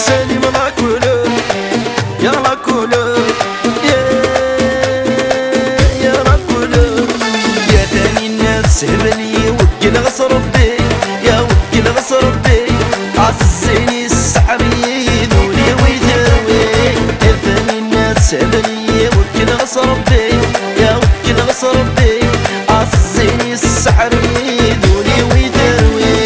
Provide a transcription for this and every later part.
سالم لا كولور يا لا كولور يا لا كولور يا ثاني الناس هبلي وكل غص ربي يا وكل غص ربي عزيني السحري ذولي ويثروي يا ثاني الناس هبلي وكل غص ربي يا وكل غص ربي عزيني السحري ذولي ويثروي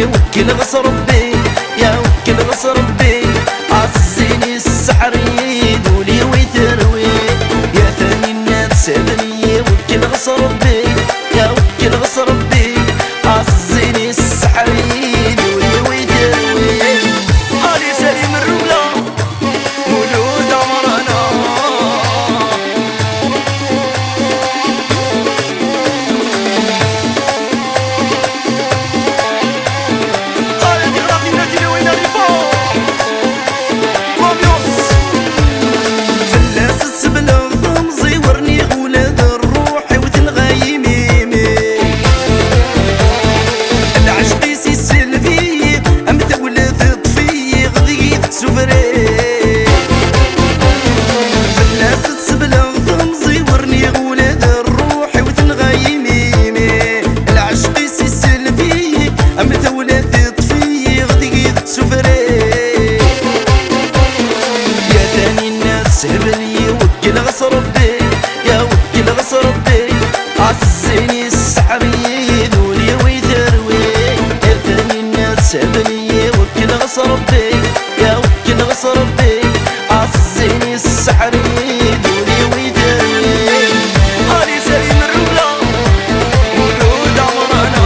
وكل غص ربي يا وكل غص ربي عزيني السحري ذولي ويثروي يا ثاني الناس هبلي وكل غص ربي يا وكل غص ربي عزيني السحري ذولي ويثروي علي سليم الرملة مولود عمرنا هبلي وكل غص ربي يا وكل غص ربي عزيني السحري ذولي ويثروي يا ثاني الناس هبلي وكل غص ربي يا وكل غص ربي عزيني السحري ذولي ويثروي علي سليم الرملة مولود عمرنا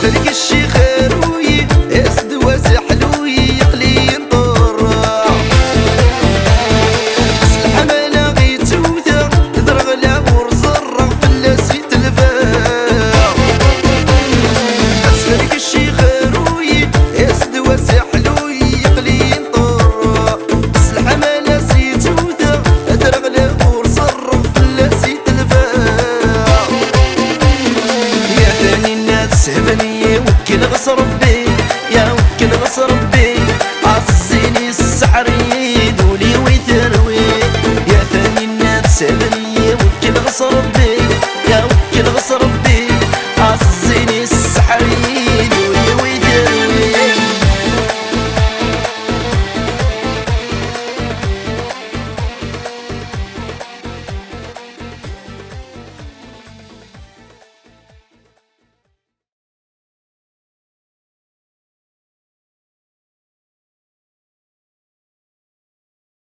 خليك الشيخ روي اسد واسع حلوي يقلي ينطر اسلحة مالا غي توثا تدرغ لابور زرق فلاسي تلفا خليك الشيخ روي اسد واسع حلوي يقلي ينطر اسلحة مالا سي توثا تدرغ لابور زرق فلاسي تلفا يا ثاني الناس هبلي وكل غص ربي يا وكل غص ربي